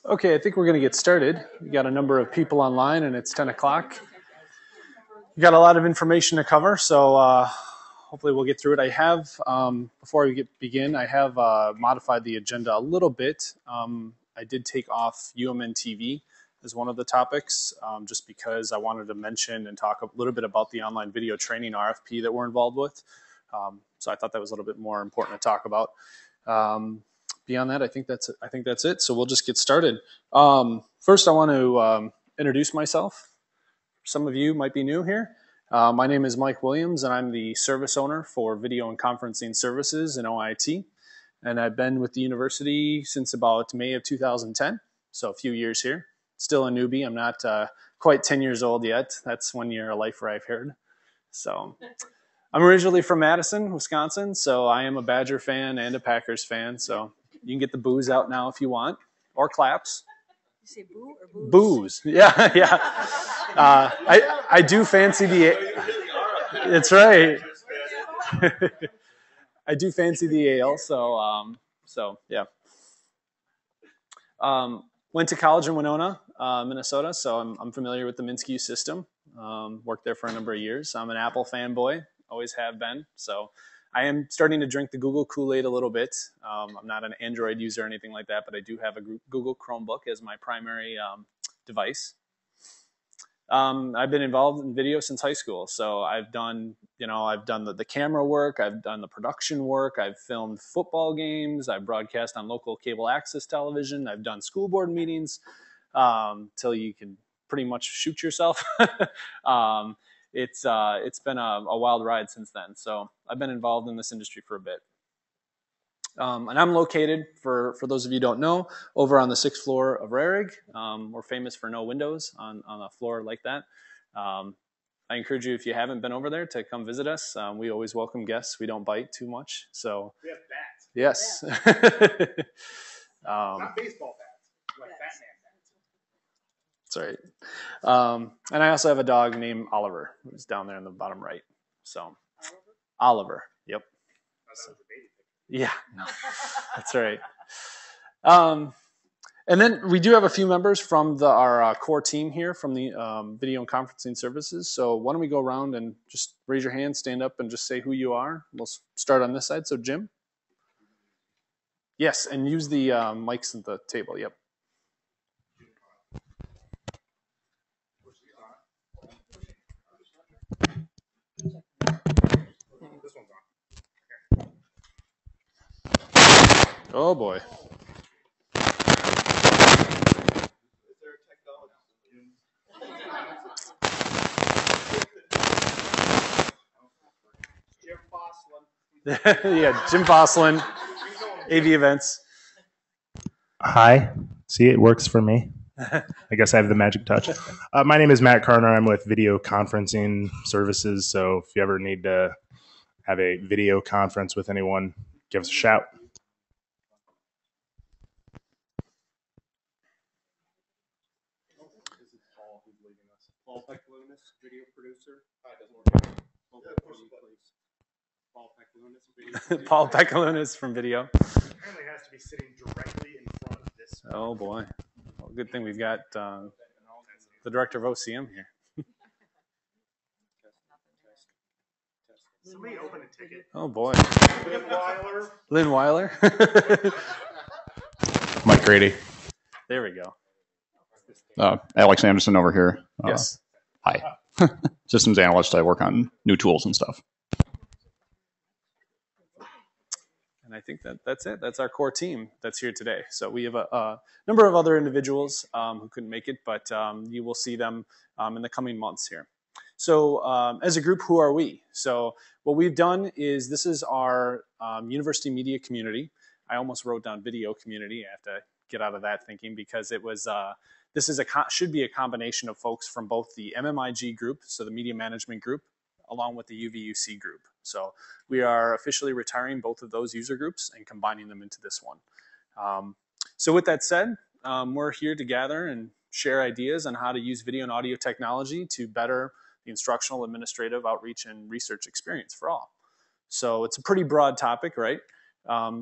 Okay, I think we're going to get started. We got a number of people online and it's 10 o'clock. We got a lot of information to cover, so hopefully we'll get through it. I have, before we begin, I have modified the agenda a little bit. I did take off UMN as one of the topics, just because I wanted to mention and talk a little bit about the online video training RFP that we're involved with. So I thought that was a little bit more important to talk about. Beyond that, I think that's it. So we'll just get started. First, I want to introduce myself. Some of you might be new here. My name is Mike Williams, and I'm the service owner for Video and Conferencing Services in OIT. And I've been with the university since about May of 2010, so a few years here. Still a newbie. I'm not quite 10 years old yet. That's 1 year of lifer, I've heard. So I'm originally from Madison, Wisconsin, so I am a Badger fan and a Packers fan. So you can get the boos out now if you want, or claps. You say boo or booze? Booze, yeah, yeah. I do fancy the. That's right. I do fancy the ale, so yeah. Went to college in Winona, Minnesota, so I'm familiar with the Minsky system. Worked there for a number of years. I'm an Apple fanboy, always have been. So I am starting to drink the Google Kool-Aid a little bit. I'm not an Android user or anything like that, but I do have a Google Chromebook as my primary device. I've been involved in video since high school. So I've done the camera work. I've done the production work. I've filmed football games. I've broadcast on local cable access television. I've done school board meetings till you can pretty much shoot yourself. It's been a wild ride since then. So I've been involved in this industry for a bit. And I'm located, for those of you who don't know, over on the 6th floor of Rarig. We're famous for no windows on a floor like that. I encourage you, if you haven't been over there, to come visit us. We always welcome guests. We don't bite too much. So we have bats. Yes. Not baseball bats, like Batman. That's right. And I also have a dog named Oliver, who's down there in the bottom right. So Oliver. Yep. So, yeah, no, that's right. And then we do have a few members from our core team here from the Video and Conferencing Services. So why don't we go around and just raise your hand, stand up, and just say who you are. We'll start on this side. So Jim. Yes, and use the mics at the table. Yep. Oh boy. Yeah, Jim Fosslin, AV Events. Hi. See, it works for me. I guess I have the magic touch. My name is Matt Carner. I'm with Video Conferencing Services. So if you ever need to have a video conference with anyone, give us a shout. Paul Pecklunas, video producer. Paul Pecklunas from video. Apparently has to be sitting directly in front of this. Oh boy. Well, good thing we've got the director of OCM here. Somebody open a ticket. Oh boy. Lynn Weiler. Lynn Weiler. Mike Grady. There we go. Alex Anderson over here. Yes. Hi. Systems analyst. I work on new tools and stuff. And I think that's it. That's our core team that's here today. So we have a number of other individuals who couldn't make it, but you will see them in the coming months here. So as a group, who are we? So what we've done is this is our university media community. I almost wrote down video community. I have to get out of that thinking because it was this is should be a combination of folks from both the MMIG group, so the media management group, along with the UVUC group. So we are officially retiring both of those user groups and combining them into this one. So with that said, we're here to gather and share ideas on how to use video and audio technology to better the instructional, administrative, outreach, and research experience for all. So it's a pretty broad topic, right?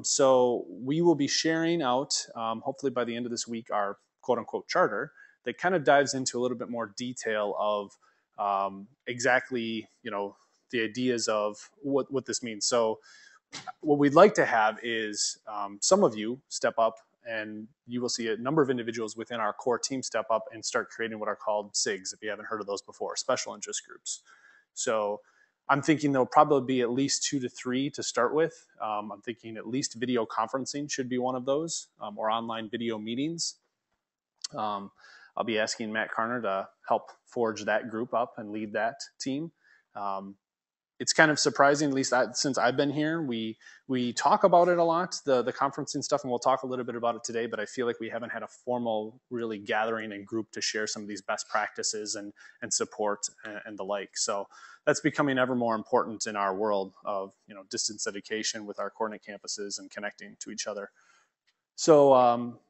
So we will be sharing out, hopefully by the end of this week, our quote unquote charter that kind of dives into a little bit more detail of exactly, the ideas of what this means. So what we'd like to have is some of you step up, and you will see a number of individuals within our core team step up and start creating what are called SIGs, if you haven't heard of those before, special interest groups. So I'm thinking there'll probably be at least 2 to 3 to start with. I'm thinking at least video conferencing should be one of those, or online video meetings. I'll be asking Matt Karner to help forge that group up and lead that team. It's kind of surprising, at least since I've been here, we talk about it a lot, the conferencing stuff, and we'll talk a little bit about it today, but I feel like we haven't had a formal really gathering and group to share some of these best practices and support and the like. So that's becoming ever more important in our world of distance education with our coordinate campuses and connecting to each other. So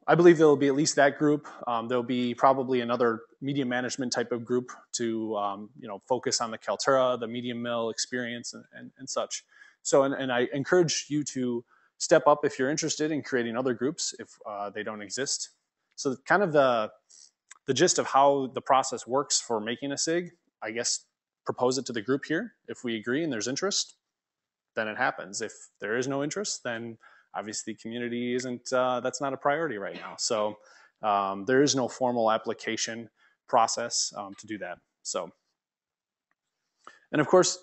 I believe there'll be at least that group. There'll be probably another media management type of group to focus on the Kaltura, the medium mill experience and such. So and I encourage you to step up if you're interested in creating other groups if they don't exist. So kind of the gist of how the process works for making a SIG, I guess propose it to the group here. If we agree and there's interest, then it happens. If there is no interest, then obviously community isn't, that's not a priority right now. So there is no formal application process to do that. So, and of course,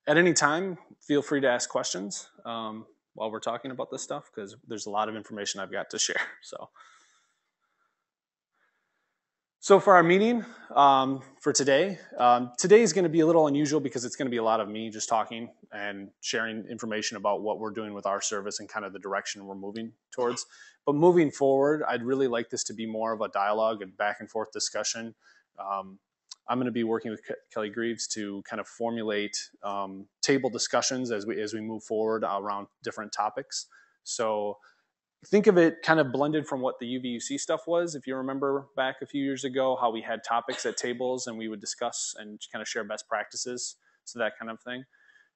at any time, feel free to ask questions while we're talking about this stuff, because there's a lot of information I've got to share. So for our meeting for today, today is going to be a little unusual because it's going to be a lot of me just talking and sharing information about what we're doing with our service and kind of the direction we're moving towards. But moving forward, I'd really like this to be more of a dialogue and back and forth discussion. I'm going to be working with Kelly Greaves to kind of formulate table discussions as we move forward around different topics. So think of it kind of blended from what the UVUC stuff was. If you remember back a few years ago, how we had topics at tables and we would discuss and kind of share best practices. So that kind of thing.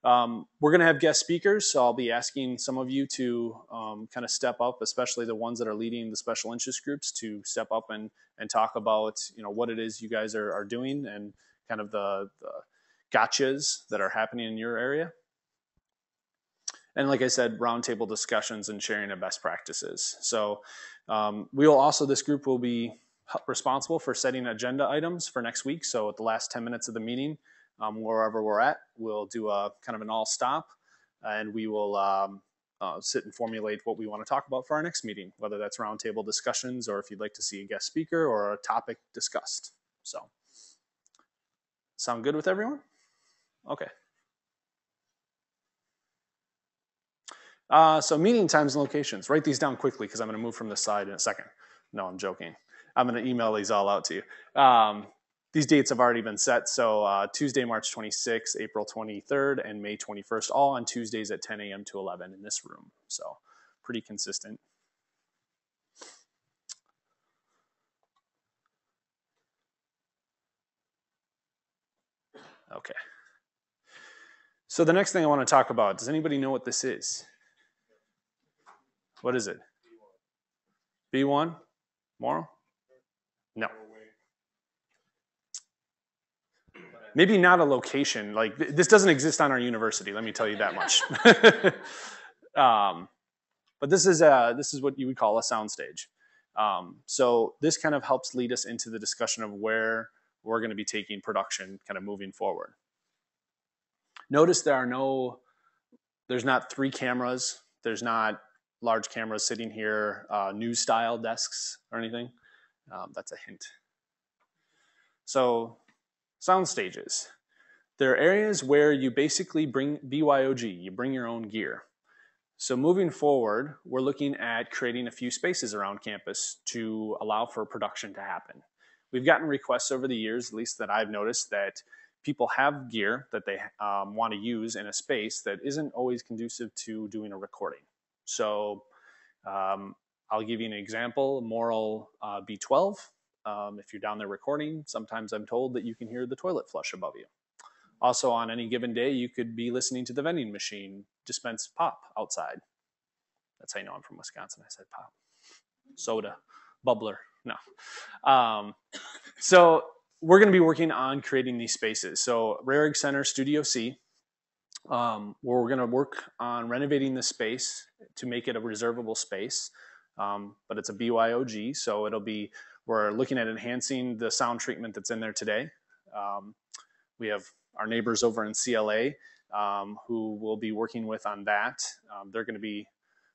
We're going to have guest speakers. So I'll be asking some of you to kind of step up, especially the ones that are leading the special interest groups, to step up and talk about, what it is you guys are doing and kind of the gotchas that are happening in your area. And like I said, roundtable discussions and sharing of best practices. So this group will be responsible for setting agenda items for next week. So at the last 10 minutes of the meeting, wherever we're at, we'll do a kind of an all stop and we will sit and formulate what we want to talk about for our next meeting, whether that's roundtable discussions or if you'd like to see a guest speaker or a topic discussed. So sound good with everyone? Okay. So meeting times and locations. Write these down quickly because I'm going to move from this side in a second. No, I'm joking. I'm going to email these all out to you. These dates have already been set. So Tuesday, March 26th, April 23rd, and May 21st, all on Tuesdays at 10 a.m. to 11 in this room. So pretty consistent. Okay. So the next thing I want to talk about, does anybody know what this is? What is it? B1? Moral? No. Maybe not a location. Like this doesn't exist on our university. Let me tell you that much. But this is what you would call a soundstage. So this kind of helps lead us into the discussion of where we're going to be taking production kind of moving forward. Notice there's not 3 cameras. There's not large cameras sitting here, news style desks or anything. That's a hint. So sound stages. There are areas where you basically bring BYOG, you bring your own gear. So moving forward, we're looking at creating a few spaces around campus to allow for production to happen. We've gotten requests over the years, at least that I've noticed, that people have gear that they want to use in a space that isn't always conducive to doing a recording. So I'll give you an example, Moral B12. If you're down there recording, sometimes I'm told that you can hear the toilet flush above you. Also, on any given day, you could be listening to the vending machine dispense pop outside. That's how you know I'm from Wisconsin. I said pop. Soda. Bubbler. No. So we're going to be working on creating these spaces. So Rarig Center Studio C, where we're going to work on renovating the space to make it a reservable space. But it's a BYOG, so we're looking at enhancing the sound treatment that's in there today. We have our neighbors over in CLA who we'll be working with on that. They're going to be,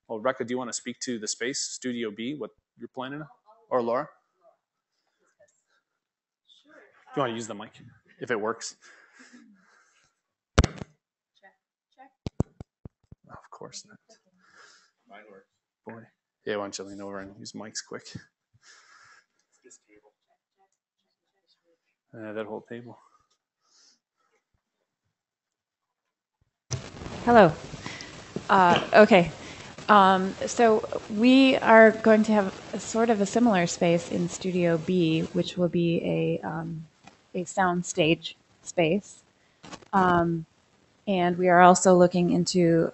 well, Rebecca, do you want to speak to the space, Studio B, what you're planning on? Or Laura? Do you want to use the mic, if it works? Check. Of course not. Mine works. Boy. Yeah, why don't you lean over and use mics quick? This table. That whole table. Hello. Okay. So we are going to have a sort of a similar space in Studio B, which will be a sound stage space. And we are also looking into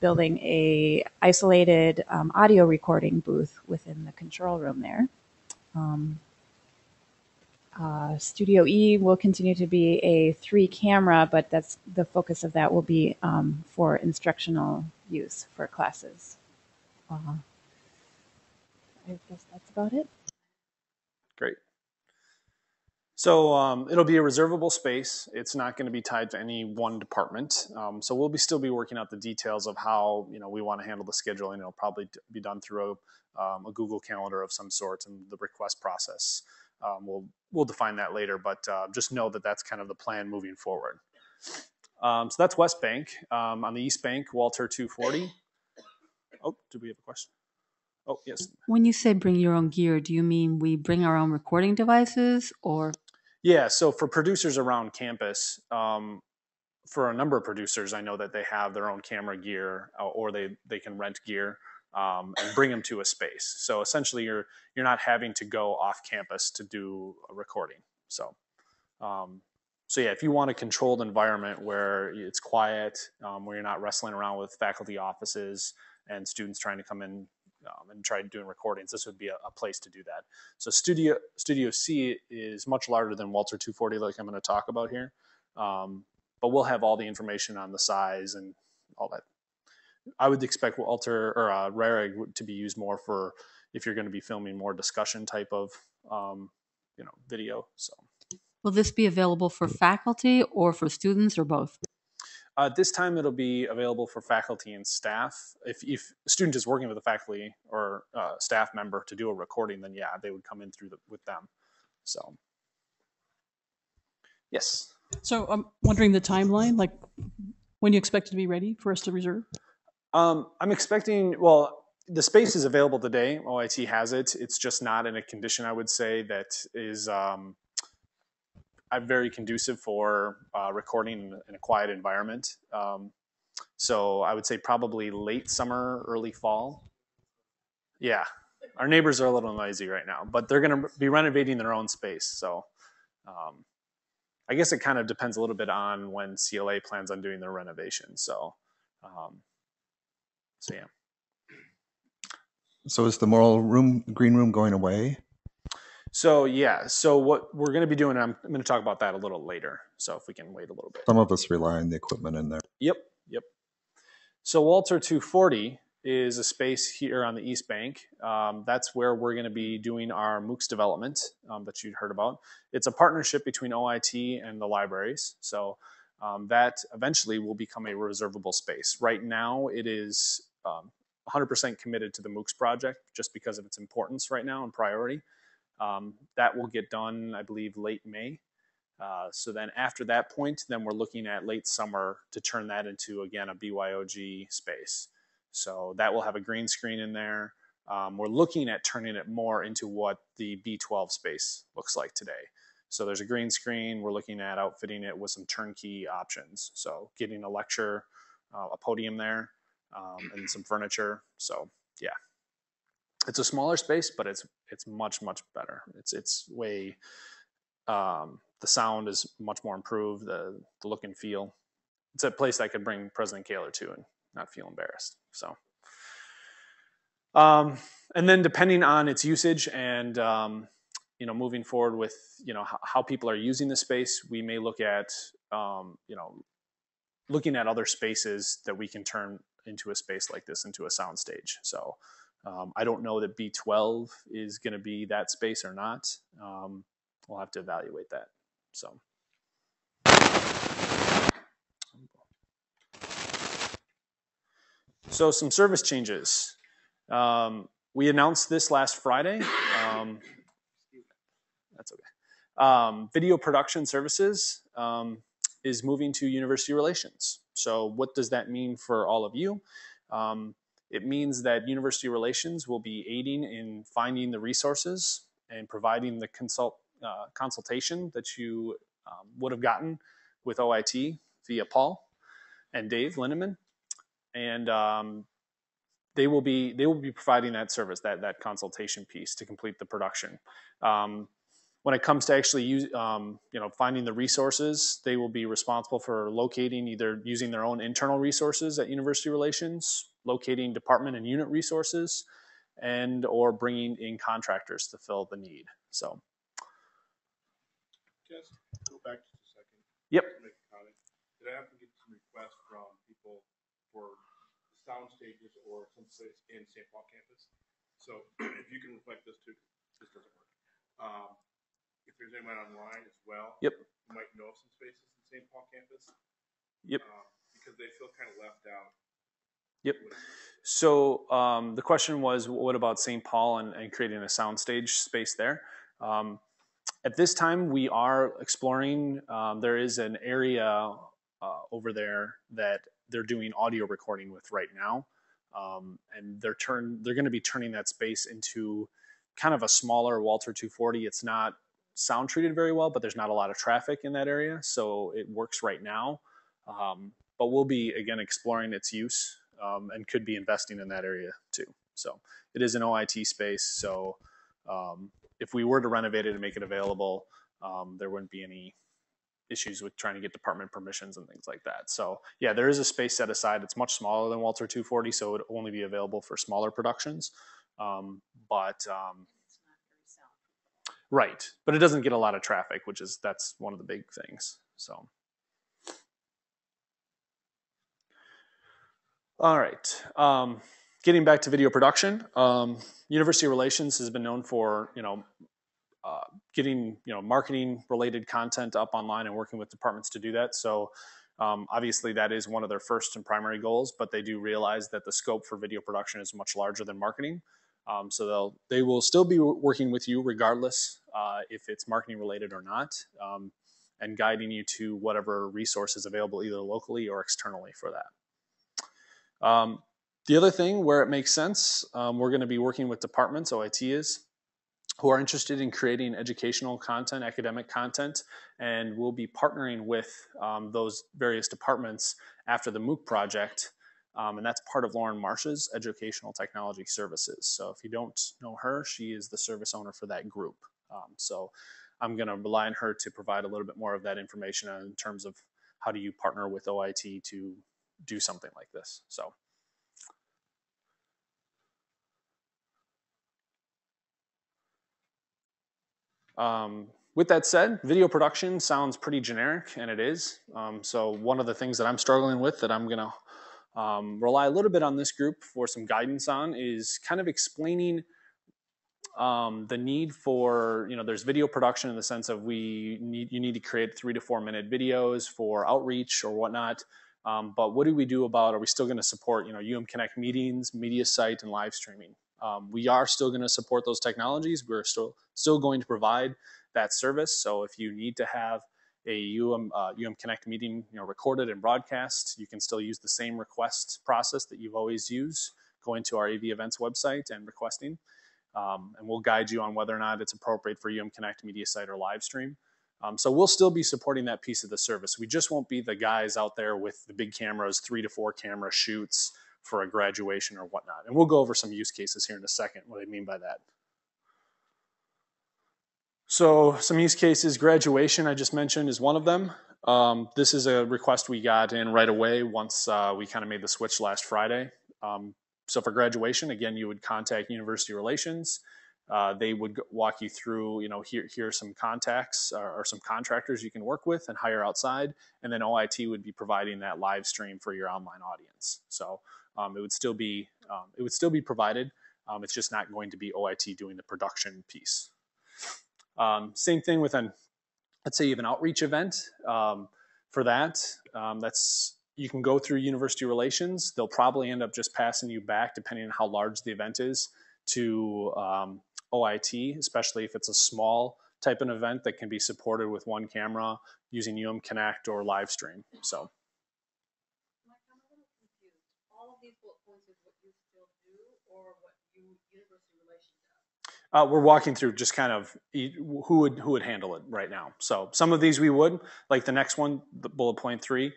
building a isolated audio recording booth within the control room there. Studio E will continue to be a 3-camera, but that's the focus of that will be for instructional use for classes. I guess that's about it. Great. So it'll be a reservable space. It's not going to be tied to any one department. So we'll still be working out the details of how we want to handle the scheduling. It'll probably be done through a Google Calendar of some sort and the request process. We'll define that later, but just know that that's kind of the plan moving forward. So that's West Bank. On the East Bank, Walter 240. Oh, did we have a question? Oh, yes. When you say bring your own gear, do you mean we bring our own recording devices or? Yeah, so for producers around campus, for a number of producers, I know that they have their own camera gear or they can rent gear and bring them to a space. So essentially you're not having to go off campus to do a recording. So yeah, if you want a controlled environment where it's quiet, where you're not wrestling around with faculty offices and students trying to come in and try doing recordings, this would be a place to do that. So Studio C is much larger than Walter 240, like I'm going to talk about here. But we'll have all the information on the size and all that. I would expect Walter or Rarig to be used more for if you're going to be filming more discussion type of video. So Will this be available for faculty or for students or both? this time it'll be available for faculty and staff. If a student is working with a faculty or staff member to do a recording, then yeah, they would come in with them. So yes. So I'm wondering the timeline, like when you expect it to be ready for us to reserve? I'm expecting, well, the space is available today. OIT has it. It's just not in a condition, I would say, that is very conducive for recording in a quiet environment. So I would say probably late summer, early fall. Yeah, our neighbors are a little noisy right now, but they're going to be renovating their own space. So I guess it kind of depends a little bit on when CLA plans on doing their renovation. So yeah. So is the green room going away? So yeah, so what we're going to be doing, I'm going to talk about that a little later. So if we can wait a little bit. Some of us rely on the equipment in there. Yep. So Walter 240 is a space here on the East Bank. That's where we're going to be doing our MOOCs development that you'd heard about. It's a partnership between OIT and the libraries. So that eventually will become a reservable space. Right now it is 100% committed to the MOOCs project just because of its importance right now and priority. That will get done, I believe, late May. So then after that point, then we're looking at late summer to turn that into, again, a BYOG space. So that will have a green screen in there. We're looking at turning it more into what the B12 space looks like today. So there's a green screen. We're looking at outfitting it with some turnkey options. So getting a lecture, a podium there, and some furniture. So yeah. It's a smaller space, but it's much better. It's way the sound is much more improved. The look and feel. It's a place I could bring President Kaler to and not feel embarrassed. So And then depending on its usage and you know, moving forward with, you know, how people are using the space, we may look at you know, looking at other spaces that we can turn into a space like this into a sound stage. So I don't know that B12 is going to be that space or not. We'll have to evaluate that. So some service changes. We announced this last Friday. That's okay. Video production services is moving to University Relations. So what does that mean for all of you? It means that University Relations will be aiding in finding the resources and providing the consultation that you would have gotten with OIT via Paul and Dave Lindeman. And they will be providing that service, that consultation piece to complete the production. When it comes to actually you know, finding the resources, they will be responsible for locating, either using their own internal resources at University Relations, locating department and unit resources, and or bringing in contractors to fill the need. So, Just go back just a second. Yep. Make a comment. Did I have to get some requests from people for sound stages or some place in St. Paul campus? So if you can reflect this too, this doesn't work. If there's anyone online as well, Yep. you might know some spaces in St. Paul campus. Yep. Because they feel kind of left out. Yep. So the question was, what about St. Paul and creating a soundstage space there? At this time, we are exploring. There is an area over there that they're doing audio recording with right now, and they're going to be turning that space into kind of a smaller Walter 240. It's not sound treated very well, but there's not a lot of traffic in that area, so it works right now. But we'll be again exploring its use and could be investing in that area too. So it is an OIT space. So if we were to renovate it and make it available, there wouldn't be any issues with trying to get department permissions and things like that. So yeah, there is a space set aside. It's much smaller than Walter 240, so it would only be available for smaller productions. Right, but it doesn't get a lot of traffic, that's one of the big things. So, all right, getting back to video production, University Relations has been known for getting marketing related content up online and working with departments to do that. So obviously that is one of their first and primary goals, but they do realize that the scope for video production is much larger than marketing. So they will still be working with you regardless if it's marketing related or not, and guiding you to whatever resource is available either locally or externally for that. The other thing where it makes sense, we're going to be working with departments, OIT is, who are interested in creating educational content, academic content, and we'll be partnering with those various departments after the MOOC project. And that's part of Lauren Marsh's Educational Technology Services. So if you don't know her, she is the service owner for that group. So I'm going to rely on her to provide a little bit more of that information in terms of how do you partner with OIT to do something like this. So. With that said, video production sounds pretty generic, and it is. So one of the things that I'm struggling with that I'm going to rely a little bit on this group for some guidance on is kind of explaining the need for, there's video production in the sense of you need to create 3 to 4 minute videos for outreach or whatnot. But what do we do about, are we still going to support, Connect meetings, media site, and live streaming? We are still going to support those technologies. We're still going to provide that service. So if you need to have a Connect meeting, recorded and broadcast, you can still use the same request process that you've always used, going to our AV Events website and requesting. And we'll guide you on whether or not it's appropriate for Connect media site or live stream. So we'll still be supporting that piece of the service. We just won't be the guys out there with the big cameras, 3 to 4 camera shoots for a graduation or whatnot. And we'll go over some use cases here in a second, what I mean by that. So some use cases, graduation I just mentioned is one of them. This is a request we got in right away once we kind of made the switch last Friday. So for graduation, again, you would contact University Relations. They would walk you through, here are some contacts or some contractors you can work with and hire outside. And then OIT would be providing that live stream for your online audience. So it would still be provided. It's just not going to be OIT doing the production piece. Same thing with let's say you have an outreach event. For that, you can go through University Relations. They'll probably end up just passing you back, depending on how large the event is, to OIT, especially if it's a small type of event that can be supported with one camera using Connect or live stream. So. Mike, I'm a little confused. All of these bullet points is what you still do or what University Relations does? We're walking through just kind of who would handle it right now. So some of these we would, like the next one, the bullet point 3,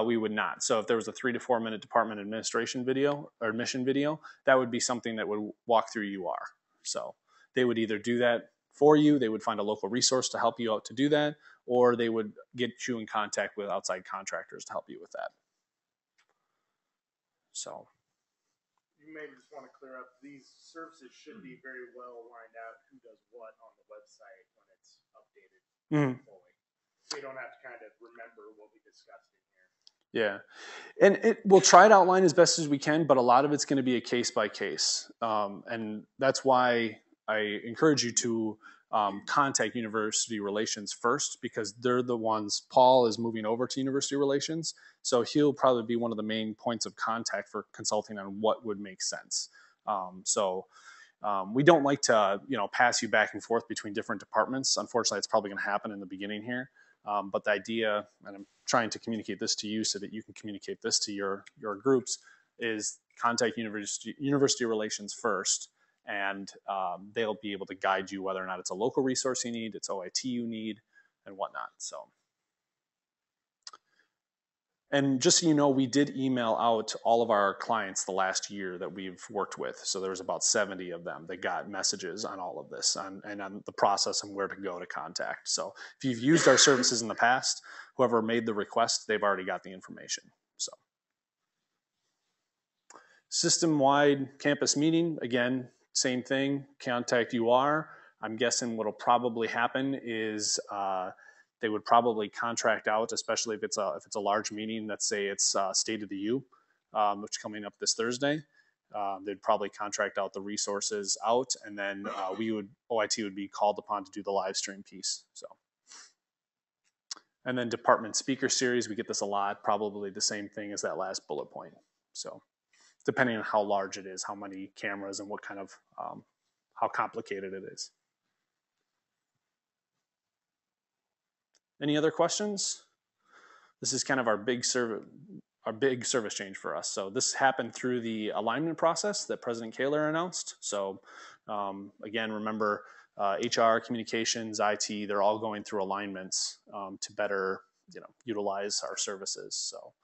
we would not. So if there was a 3 to 4 minute department administration video or admission video, that would be something that would walk through UR. So they would either do that for you, they would find a local resource to help you out to do that, or they would get you in contact with outside contractors to help you with that. So. You may just want to clear up, these services should be very well lined out who does what on the website when it's updated fully. So you don't have to kind of remember what we discussed in here. Yeah, and we'll try to outline as best as we can, but a lot of it's going to be a case by case. And that's why I encourage you to contact University Relations first, because they're the ones. Paul is moving over to University Relations, so he'll probably be one of the main points of contact for consulting on what would make sense. We don't like to, pass you back and forth between different departments. Unfortunately, it's probably going to happen in the beginning here. But the idea, and I'm trying to communicate this to you so that you can communicate this to your groups, is contact University Relations first. And they'll be able to guide you whether or not it's a local resource you need, it's OIT you need, and whatnot. So, and just so you know, we did email out all of our clients the last year that we've worked with. So there was about 70 of them that got messages on all of this and on the process and where to go to contact. So if you've used our services in the past, whoever made the request, they've already got the information. So system-wide campus meeting, again, same thing, contact UR. I'm guessing what'll probably happen is they would probably contract out, especially if it's a large meeting. Let's say it's State of the U, which is coming up this Thursday. They'd probably contract out the resources out, and then OIT would be called upon to do the live stream piece. So, and then department speaker series, we get this a lot. Probably the same thing as that last bullet point. So, depending on how large it is, how many cameras, and what kind of how complicated it is. Any other questions? This is kind of our big service change for us. So this happened through the alignment process that President Kaler announced. So again, remember HR, communications, IT, they're all going through alignments to better utilize our services. So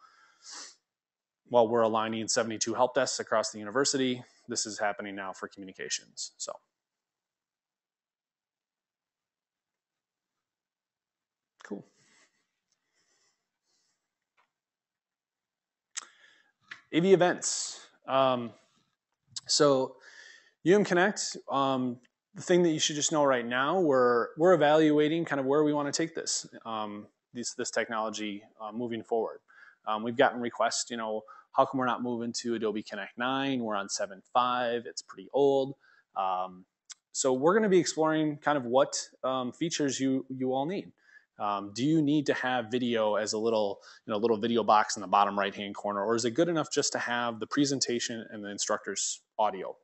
while we're aligning 72 help desks across the university, this is happening now for communications. So. Cool. AV events. So Connect, the thing that you should just know right now, we're evaluating kind of where we want to take this technology moving forward. We've gotten requests, how come we're not moving to Adobe Connect 9? We're on 7.5, it's pretty old. So we're going to be exploring kind of what features you all need. Do you need to have video as a little video box in the bottom right-hand corner, or is it good enough just to have the presentation and the instructor's audio?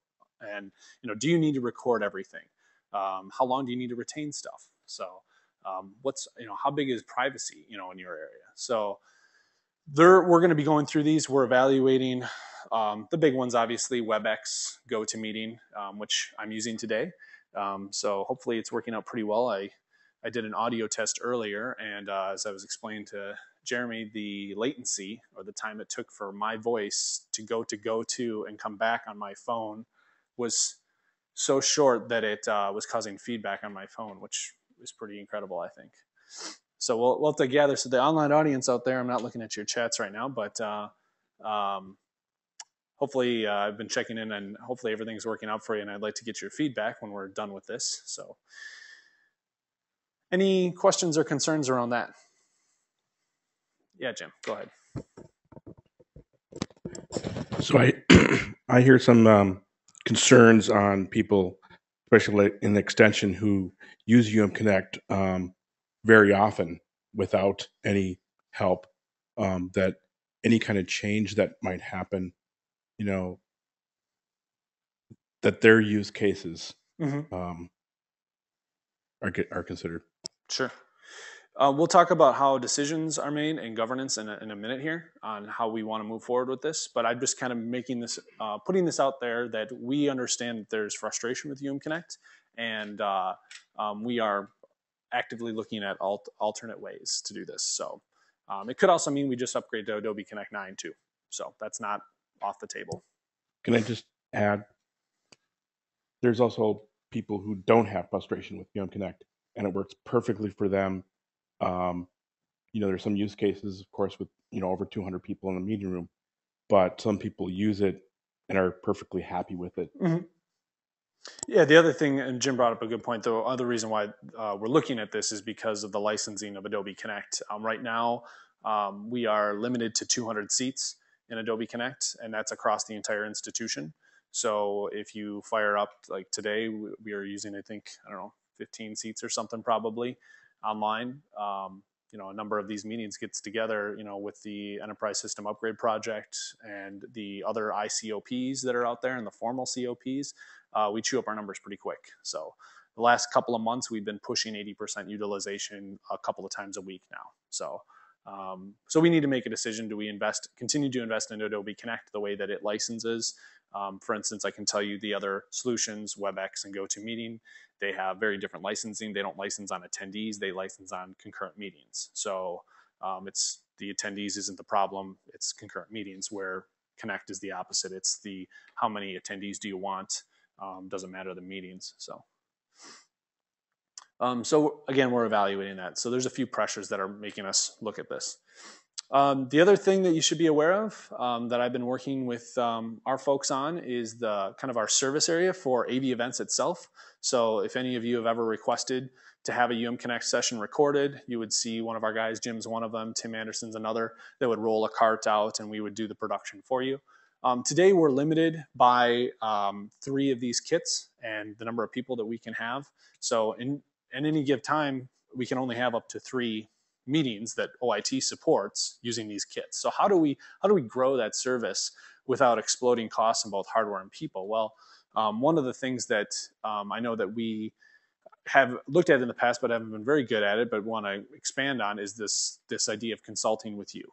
And do you need to record everything? How long do you need to retain stuff? So, how big is privacy, in your area? So, we're going to be going through these. We're evaluating the big ones, obviously, WebEx, GoToMeeting, which I'm using today. So hopefully it's working out pretty well. I did an audio test earlier, and as I was explaining to Jeremy, the latency, or the time it took for my voice to go to and come back on my phone, was so short that it was causing feedback on my phone, which is pretty incredible, I think. So we'll have to gather. So the online audience out there, I'm not looking at your chats right now, but hopefully I've been checking in, and hopefully everything's working out for you, and I'd like to get your feedback when we're done with this. So any questions or concerns around that? Yeah, Jim, go ahead. So I hear some concerns on people, especially in the extension, who use Connect very often without any help. That any kind of change that might happen, that their use cases are considered. Sure. We'll talk about how decisions are made and governance in a minute here on how we want to move forward with this. But I'm just kind of making this, putting this out there that we understand that there's frustration with Connect, and we are actively looking at alternate ways to do this. So it could also mean we just upgrade to Adobe Connect 9 too. So that's not off the table. Can I just add? There's also people who don't have frustration with Connect, and it works perfectly for them. There's some use cases, of course, with over 200 people in the meeting room, but some people use it and are perfectly happy with it. Mm-hmm. Yeah, the other thing, and Jim brought up a good point, the other reason why we're looking at this is because of the licensing of Adobe Connect. Right now, we are limited to 200 seats in Adobe Connect, and that's across the entire institution. So if you fire up, like today, we are using, I think, 15 seats or something probably online. A number of these meetings gets together, with the Enterprise System Upgrade Project and the other ICOPs that are out there and the formal COPs. We chew up our numbers pretty quick. So the last couple of months, we've been pushing 80% utilization a couple of times a week now. So we need to make a decision. Do we continue to invest in Adobe Connect the way that it licenses? For instance, I can tell you the other solutions, WebEx and GoToMeeting, they have very different licensing. They don't license on attendees. They license on concurrent meetings. So it's the attendees isn't the problem. It's concurrent meetings, where Connect is the opposite. It's the how many attendees do you want? Doesn't matter the meetings. So again, we're evaluating that. So there's a few pressures that are making us look at this. The other thing that you should be aware of that I've been working with our folks on is the kind of our service area for AV events itself. So if any of you have ever requested to have a Connect session recorded, you would see one of our guys, Jim's one of them, Tim Anderson's another, that would roll a cart out and we would do the production for you. Today we're limited by 3 of these kits and the number of people that we can have. So in any given time, we can only have up to 3 meetings that OIT supports using these kits. So how do we grow that service without exploding costs in both hardware and people? Well, one of the things that I know that we have looked at in the past but haven't been very good at it, but want to expand on, is this idea of consulting with you.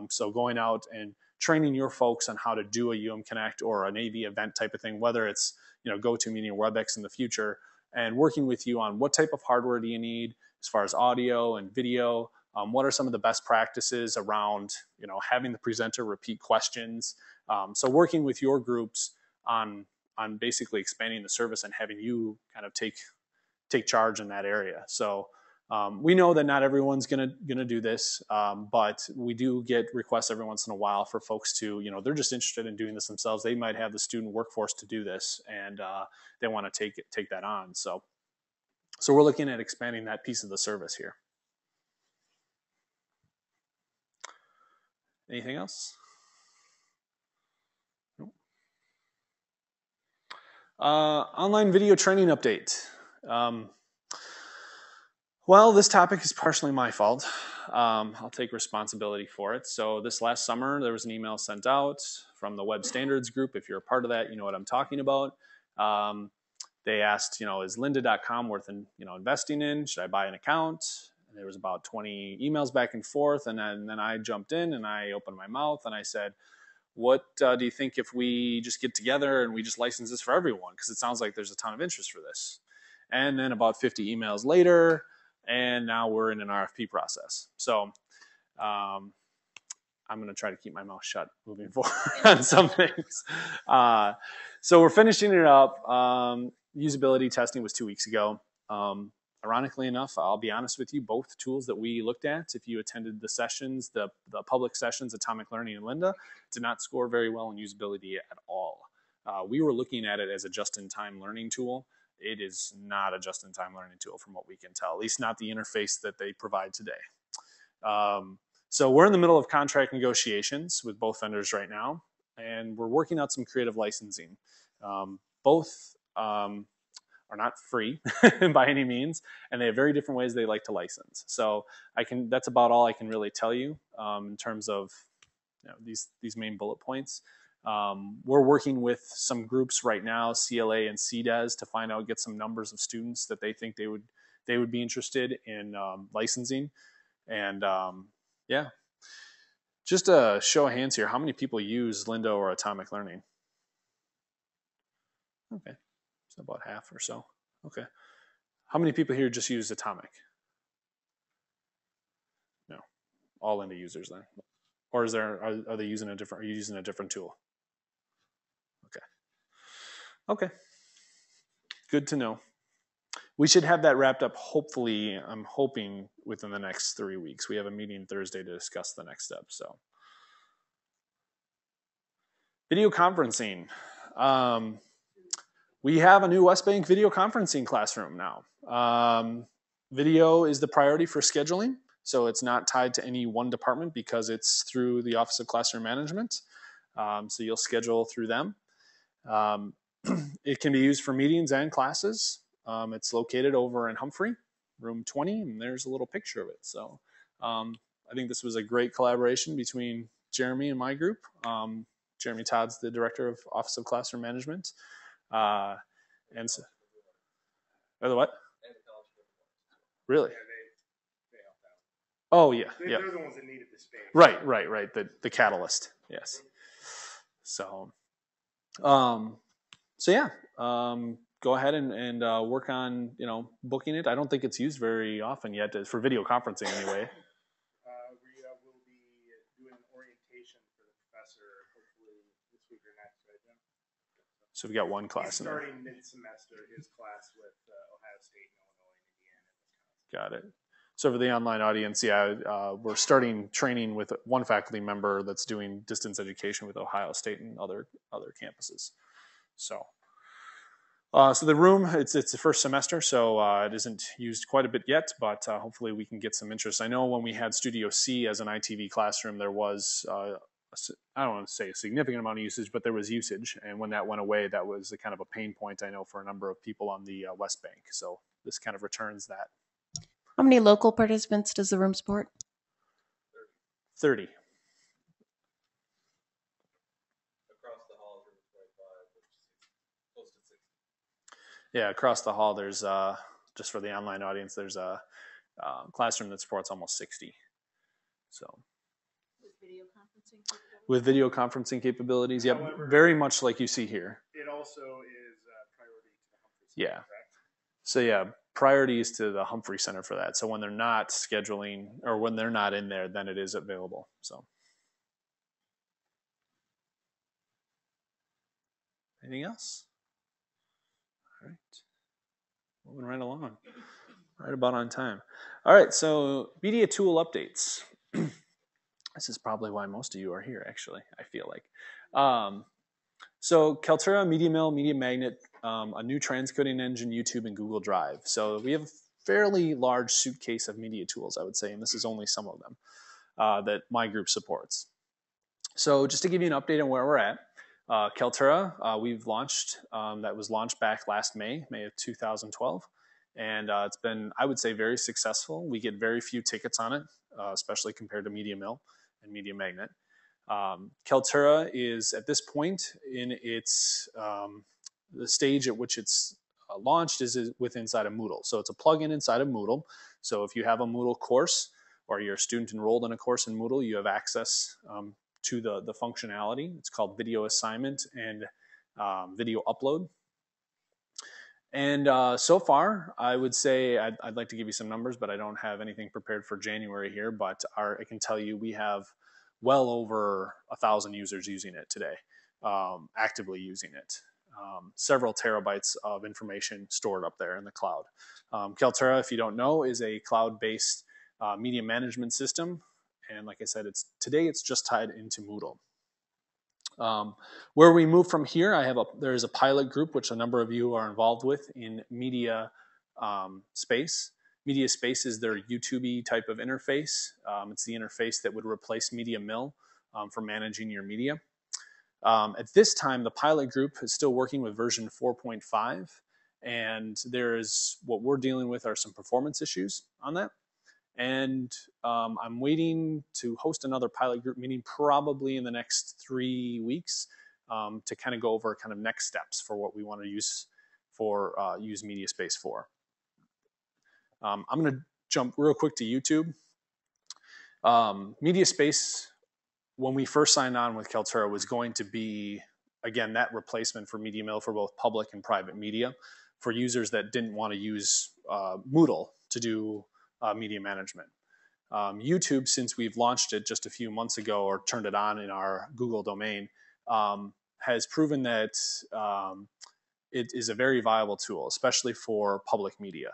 So going out and training your folks on how to do a Connect or an AV event type of thing, whether it's GoToMeeting or WebEx in the future, and working with you on what type of hardware do you need as far as audio and video. What are some of the best practices around having the presenter repeat questions? So working with your groups on basically expanding the service and having you kind of take charge in that area. So we know that not everyone's gonna do this, but we do get requests every once in a while for folks to, they're just interested in doing this themselves. They might have the student workforce to do this, and they want to take that on. So we're looking at expanding that piece of the service here. Anything else? Nope. Online video training update. Well, this topic is partially my fault. I'll take responsibility for it. So this last summer, there was an email sent out from the Web Standards Group. If you're a part of that, you know what I'm talking about. They asked, is lynda.com worth investing in? Should I buy an account? And there was about 20 emails back and forth. And then I jumped in and I opened my mouth and I said, what do you think if we just get together and we just license this for everyone? Because it sounds like there's a ton of interest for this. And then about 50 emails later, and now we're in an RFP process. So I'm going to try to keep my mouth shut moving forward on some things. So we're finishing it up. Usability testing was 2 weeks ago. Ironically enough, I'll be honest with you, both tools that we looked at, if you attended the sessions, the public sessions, Atomic Learning and Lynda, did not score very well in usability at all. We were looking at it as a just-in-time learning tool. It is not a just-in-time learning tool from what we can tell, at least not the interface that they provide today. So we're in the middle of contract negotiations with both vendors right now, and we're working out some creative licensing. Both are not free by any means, and they have very different ways they like to license. So that's about all I can really tell you in terms of these main bullet points. We're working with some groups right now, CLA and CDES, to find out, get some numbers of students that they think they would be interested in licensing. And yeah, just a show of hands here. How many people use Lynda or Atomic Learning? Okay, so about half or so. Okay, how many people here just use Atomic? No, all Lynda users then, or is there? Are they using a different? Are you using a different tool? Okay. Okay. Good to know. We should have that wrapped up, hopefully, I'm hoping within the next 3 weeks. We have a meeting Thursday to discuss the next step. So, video conferencing. We have a new West Bank video conferencing classroom now. Video is the priority for scheduling, so it's not tied to any one department because it's through the Office of Classroom Management. So you'll schedule through them. It can be used for meetings and classes. It's located over in Humphrey, room 20, and there's a little picture of it. So I think this was a great collaboration between Jeremy and my group. Jeremy Todd's the director of Office of Classroom Management. And so, or the what? Really? Oh yeah, yeah. They're the ones that needed the space. Right. The catalyst. Yes. So, yeah. Go ahead and work on booking it. I don't think it's used very often yet for video conferencing anyway. We will be doing an orientation for the professor hopefully this week or next, right, Jim? So we've got one class in there. Starting mid-semester, his class with Ohio State, Illinois, Indiana, Wisconsin. Got it. So for the online audience, yeah, we're starting training with one faculty member that's doing distance education with Ohio State and other campuses. So the room, it's the first semester, so it isn't used quite a bit yet, but hopefully we can get some interest. I know when we had Studio C as an ITV classroom, there was, I don't want to say a significant amount of usage, but there was usage. And when that went away, that was a kind of a pain point, I know, for a number of people on the West Bank. So this kind of returns that. How many local participants does the room support? 30. Yeah, across the hall, there's, just for the online audience, there's a classroom that supports almost 60. So, with video conferencing capabilities, yep, however, very much like you see here. It also is priority to the Humphrey Center, yeah. Correct? So yeah, priorities to the Humphrey Center for that. So when they're not scheduling or when they're not in there, then it is available. So, anything else? All right, moving right along, right about on time. All right, so media tool updates. This is probably why most of you are here, actually, I feel like. So Kaltura, Media Mill, Media Magnet, a new transcoding engine, YouTube, and Google Drive. So we have a fairly large suitcase of media tools, I would say, and this is only some of them that my group supports. So just to give you an update on where we're at, Kaltura, we've launched, that was launched back last May of 2012. And it's been, I would say, very successful. We get very few tickets on it, especially compared to Media Mill and Media Magnet. Kaltura is, at this point in its, the stage at which it's launched is inside of Moodle. So it's a plugin inside of Moodle. So if you have a Moodle course or you're a student enrolled in a course in Moodle, you have access to the functionality. It's called video assignment and video upload. And so far, I would say, I'd like to give you some numbers, but I don't have anything prepared for January here, but I can tell you we have well over 1,000 users using it today, actively using it. several terabytes of information stored up there in the cloud. Kaltura, if you don't know, is a cloud-based media management system. And like I said, today it's just tied into Moodle. Where we move from here, there's a pilot group, which a number of you are involved with in Media Space. Media Space is their YouTube type of interface. It's the interface that would replace Media Mill for managing your media. At this time, the pilot group is still working with version 4.5, and what we're dealing with are some performance issues on that. And I'm waiting to host another pilot group meeting probably in the next 3 weeks to kind of go over kind of next steps for what we want to use Media Space for. I'm going to jump real quick to YouTube. Media Space, when we first signed on with Kaltura, was going to be, again, that replacement for Media Mill for both public and private media for users that didn't want to use Moodle to do media management. YouTube, since we've launched it just a few months ago or turned it on in our Google domain, has proven that it is a very viable tool, especially for public media.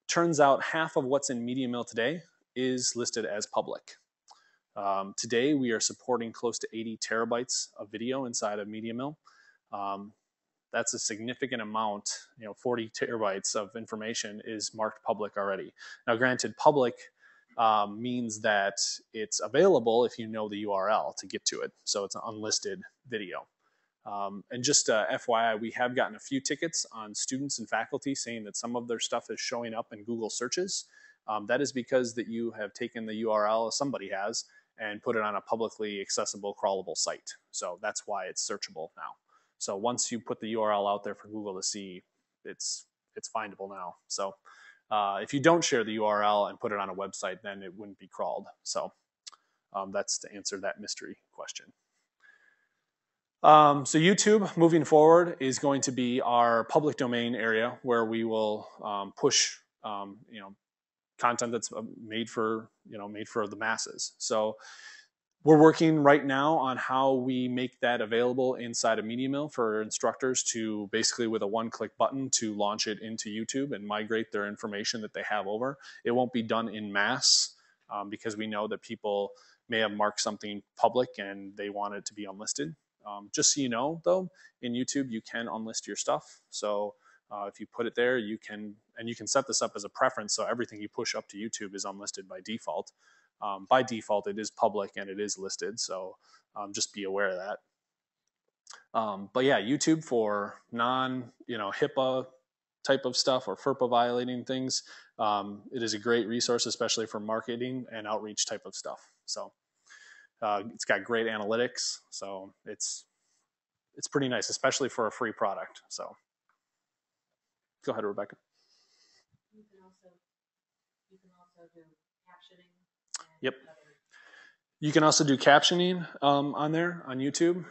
Turns out half of what's in Media Mill today is listed as public. Today, we are supporting close to 80 terabytes of video inside of Media Mill. That's a significant amount. 40 terabytes of information is marked public already. Now, granted, public means that it's available if you know the URL to get to it. So it's an unlisted video. And just FYI, we have gotten a few tickets on students and faculty saying that some of their stuff is showing up in Google searches. That is because that you have taken the URL, somebody has, and put it on a publicly accessible crawlable site. So that's why it's searchable now. So once you put the URL out there for Google to see, it's findable now. So if you don't share the URL and put it on a website, then it wouldn't be crawled. So that's to answer that mystery question. So YouTube, moving forward, is going to be our public domain area where we will push, content that's made for the masses. So we're working right now on how we make that available inside of Media Mill for instructors to basically with a one-click button to launch it into YouTube and migrate their information that they have over. It won't be done in mass because we know that people may have marked something public and they want it to be unlisted. Just so you know, though, in YouTube, you can unlist your stuff. So if you put it there, you can set this up as a preference. So everything you push up to YouTube is unlisted by default. By default, it is public and it is listed. So just be aware of that. But yeah, YouTube for HIPAA type of stuff or FERPA violating things, it is a great resource, especially for marketing and outreach type of stuff. So it's got great analytics. So it's pretty nice, especially for a free product. So go ahead, Rebecca. You can also do captioning. Yep. You can also do captioning on there on YouTube.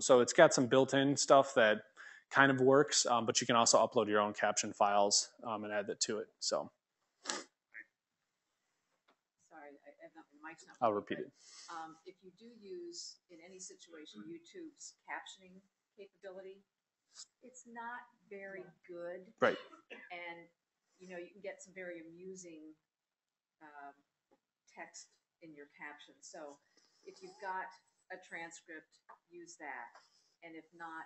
So it's got some built-in stuff that kind of works, but you can also upload your own caption files and add that to it. So. Sorry, my mic's not. I'll repeat it. If you do use, in any situation, YouTube's captioning capability, it's not very good. Right. And, you can get some very amusing text in your captions. So if you've got a transcript, use that. And if not,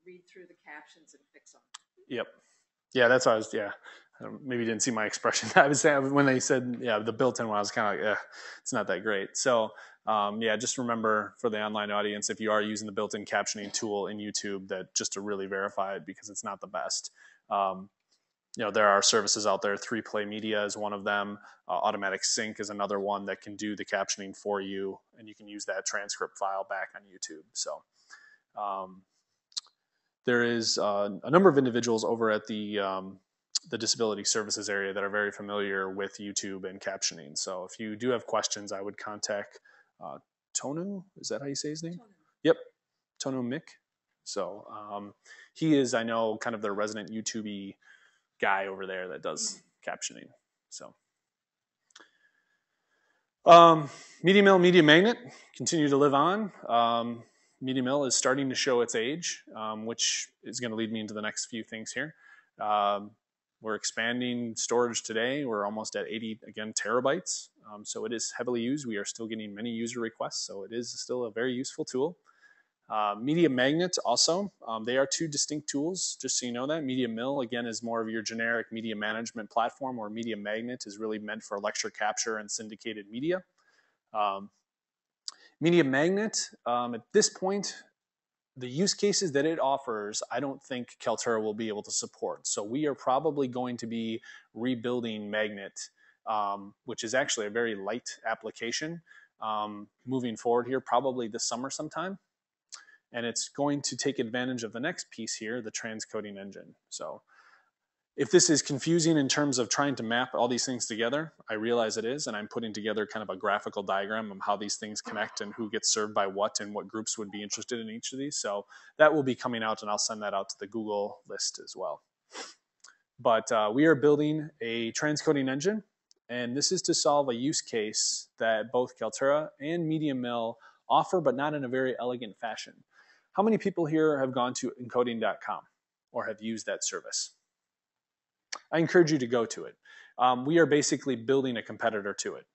read through the captions and fix them. Yep. Yeah, that's what I was, maybe you didn't see my expression. I was saying when they said, the built-in one, I was kind of like, it's not that great. So, just remember for the online audience, if you are using the built-in captioning tool in YouTube, that just to really verify it because it's not the best. There are services out there. 3Play Media is one of them. Automatic Sync is another one that can do the captioning for you, and you can use that transcript file back on YouTube. So there is a number of individuals over at the disability services area that are very familiar with YouTube and captioning. So if you do have questions, I would contact Tonu. Is that how you say his name? Tonu. Yep, Tonu Mick. So he is, I know, kind of the resident YouTube-y guy over there that does captioning. So Media Mill, Media Magnet continue to live on. MediaMill is starting to show its age, which is going to lead me into the next few things here. We're expanding storage today. We're almost at 80, again, terabytes. So it is heavily used. We are still getting many user requests, so it is still a very useful tool. Media Magnet also, they are two distinct tools, just so you know that. MediaMill, again, is more of your generic media management platform, where Media Magnet is really meant for lecture capture and syndicated media. Media Magnet, at this point, the use cases that it offers, I don't think Kaltura will be able to support. So we are probably going to be rebuilding Magnet, which is actually a very light application, moving forward here, probably this summer sometime. And it's going to take advantage of the next piece here, the transcoding engine. So if this is confusing in terms of trying to map all these things together, I realize it is, and I'm putting together kind of a graphical diagram of how these things connect and who gets served by what and what groups would be interested in each of these. So that will be coming out, and I'll send that out to the Google list as well. But we are building a transcoding engine, and this is to solve a use case that both Kaltura and MediaMill offer, but not in a very elegant fashion. How many people here have gone to encoding.com or have used that service? I encourage you to go to it. We are basically building a competitor to it.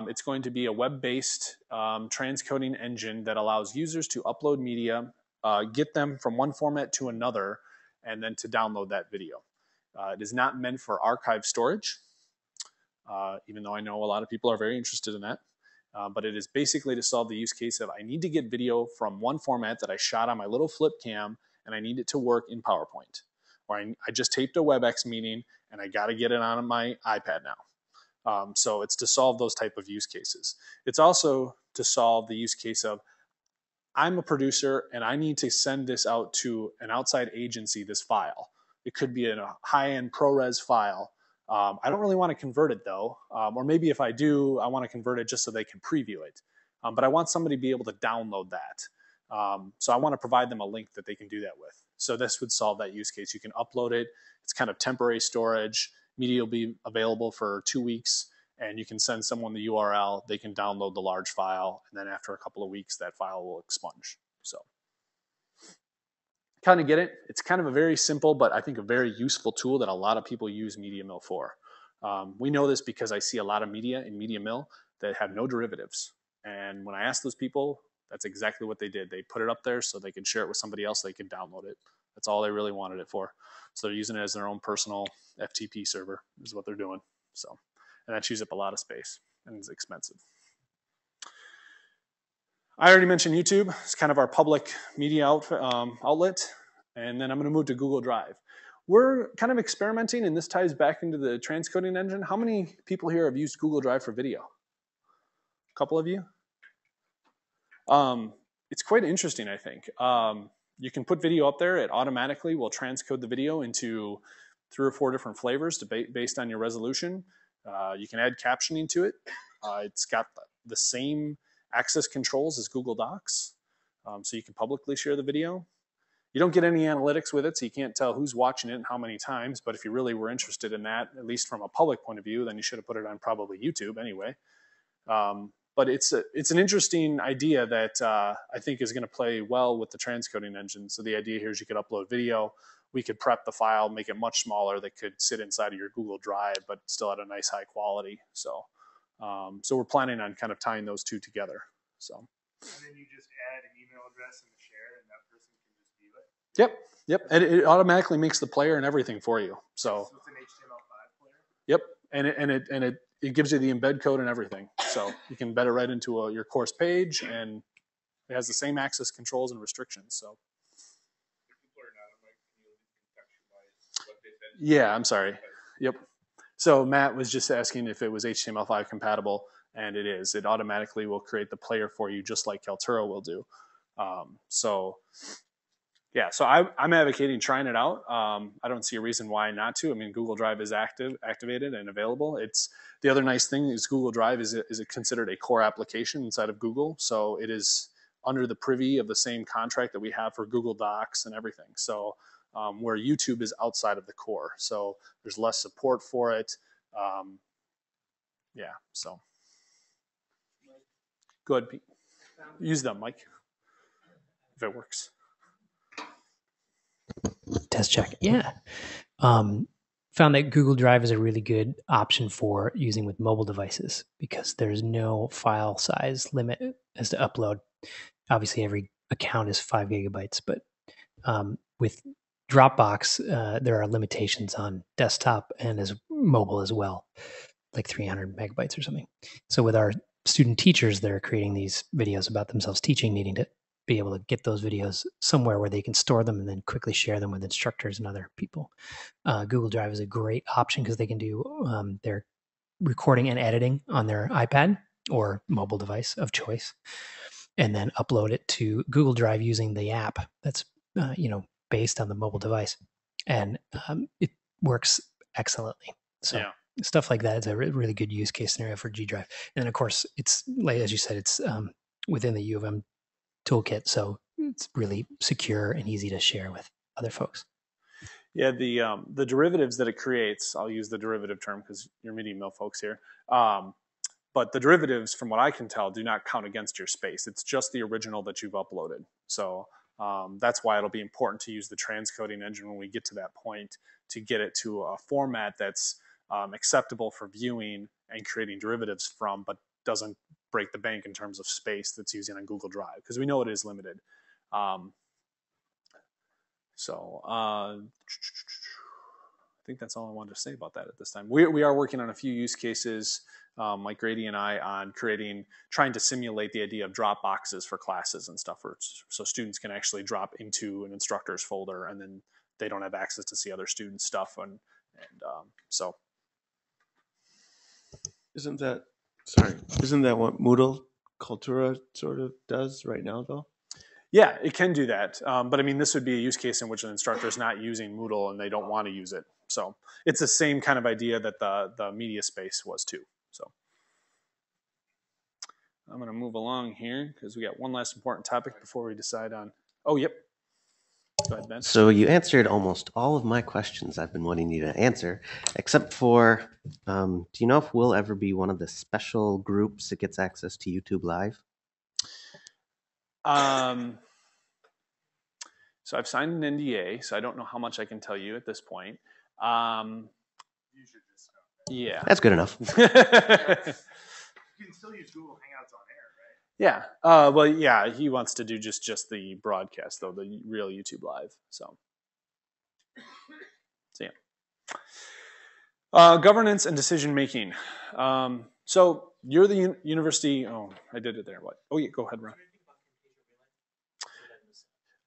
It's going to be a web-based transcoding engine that allows users to upload media, get them from one format to another, and then to download that video. It is not meant for archive storage, even though I know a lot of people are very interested in that. But it is basically to solve the use case of I need to get video from one format that I shot on my little flip cam, and I need it to work in PowerPoint. Or I just taped a WebEx meeting, and I got to get it on my iPad now. So it's to solve those type of use cases. It's also to solve the use case of I'm a producer, and I need to send this out to an outside agency, this file. It could be in a high-end ProRes file. I don't really want to convert it though, or maybe if I do, I want to convert it just so they can preview it. But I want somebody to be able to download that. So I want to provide them a link that they can do that with. So this would solve that use case. You can upload it. It's kind of temporary storage. Media will be available for 2 weeks, and you can send someone the URL. They can download the large file, and then after a couple of weeks, that file will expunge. So kind of get it. It's kind of a very simple, but I think a very useful tool that a lot of people use MediaMill for. We know this because I see a lot of media in MediaMill that have no derivatives. And when I ask those people, that's exactly what they did. They put it up there so they could share it with somebody else. They could download it. That's all they really wanted it for. So they're using it as their own personal FTP server is what they're doing. So, and that chews up a lot of space and is expensive. I already mentioned YouTube. It's kind of our public media outlet. And then I'm going to move to Google Drive. We're kind of experimenting, and this ties back into the transcoding engine. How many people here have used Google Drive for video? A couple of you? It's quite interesting, I think. You can put video up there. It automatically will transcode the video into 3 or 4 different flavors based on your resolution. You can add captioning to it. It's got the same access controls as Google Docs, so you can publicly share the video. You don't get any analytics with it, so you can't tell who's watching it and how many times, but if you really were interested in that, at least from a public point of view, then you should have put it on probably YouTube anyway. But it's an interesting idea that I think is going to play well with the transcoding engine. So the idea here is you could upload video, we could prep the file, make it much smaller, that could sit inside of your Google Drive, but still at a nice high quality. So we're planning on kind of tying those two together. So. And then you just add an email address in the share, and that person can just view it? Yep. And it automatically makes the player and everything for you. So it's an HTML5 player? Yep. And it gives you the embed code and everything. So you can embed it right into your course page, and it has the same access controls and restrictions. So. Yeah, I'm sorry. Yep. So Matt was just asking if it was HTML5 compatible, and it is. It automatically will create the player for you, just like Kaltura will do. So I'm advocating trying it out. I don't see a reason why not to. I mean, Google Drive is activated and available. It's the other nice thing is Google Drive is considered a core application inside of Google, so it is under the privy of the same contract that we have for Google Docs and everything. So where YouTube is outside of the core, so there's less support for it. So go ahead, Pete. Use them, Mike. if it works. Test check. Yeah. Found that Google Drive is a really good option for using with mobile devices because there's no file size limit as to upload. Obviously, every account is 5 gigabytes, but with Dropbox, there are limitations on desktop and as mobile as well, like 300 megabytes or something. So with our student teachers that are creating these videos about themselves teaching, needing to be able to get those videos somewhere where they can store them and then quickly share them with instructors and other people. Google Drive is a great option because they can do their recording and editing on their iPad or mobile device of choice, and then upload it to Google Drive using the app that's based on the mobile device, and it works excellently. So stuff like that is a really good use case scenario for G Drive. And then of course it's, like as you said, it's within the U of M toolkit, so it's really secure and easy to share with other folks. Yeah, the derivatives that it creates, I'll use the derivative term because you're media mill folks here, but the derivatives, from what I can tell, do not count against your space. It's just the original that you've uploaded. So that's why it'll be important to use the transcoding engine when we get to that point to get it to a format that's acceptable for viewing and creating derivatives from, but doesn't break the bank in terms of space that's using on Google Drive, because we know it is limited. I think that's all I wanted to say about that at this time. We are working on a few use cases, Mike Grady and I, on trying to simulate the idea of drop boxes for classes and stuff, so students can actually drop into an instructor's folder and then they don't have access to see other students' stuff. So. Isn't that what Moodle Cultura sort of does right now, though? Yeah, it can do that. But I mean, this would be a use case in which an instructor is not using Moodle and they don't want to use it. So it's the same kind of idea that the media space was too. So I'm going to move along here because we got one last important topic before we decide on. Oh, yep. Go ahead, Ben. So you answered almost all of my questions I've been wanting you to answer, except for, do you know if we'll ever be one of the special groups that gets access to YouTube Live? So I've signed an NDA, so I don't know how much I can tell you at this point. You should just stop. Yeah. That's good enough. You can still use Google Hangouts on air, right? Yeah. Well, yeah, he wants to do just the broadcast, though, the real YouTube Live. So yeah. Governance and decision making. So you're the university. Oh, I did it there. What? Oh, yeah. Go ahead, Ron.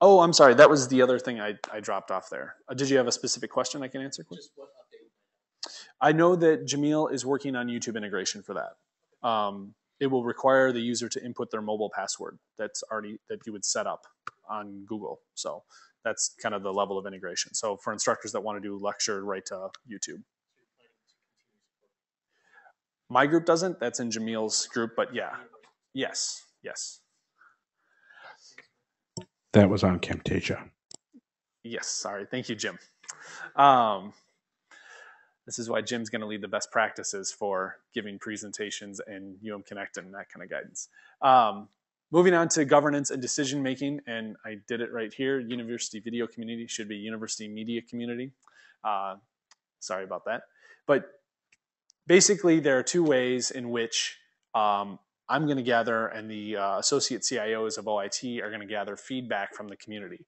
Oh, I'm sorry. That was the other thing I dropped off there. Did you have a specific question I can answer? Just what update? I know that Jamil is working on YouTube integration for that. It will require the user to input their mobile password that you would set up on Google. So that's kind of the level of integration. So for instructors that want to do lecture right to YouTube. My group doesn't. That's in Jamil's group, but yeah. Yes. That was on Camtasia. Yes, sorry. Thank you, Jim. This is why Jim's going to lead the best practices for giving presentations and UM Connect and that kind of guidance. Moving on to governance and decision making, and I did it right here. University Video Community should be University Media Community. Sorry about that. But basically, there are two ways in which I'm going to gather, and the associate CIOs of OIT are going to gather feedback from the community.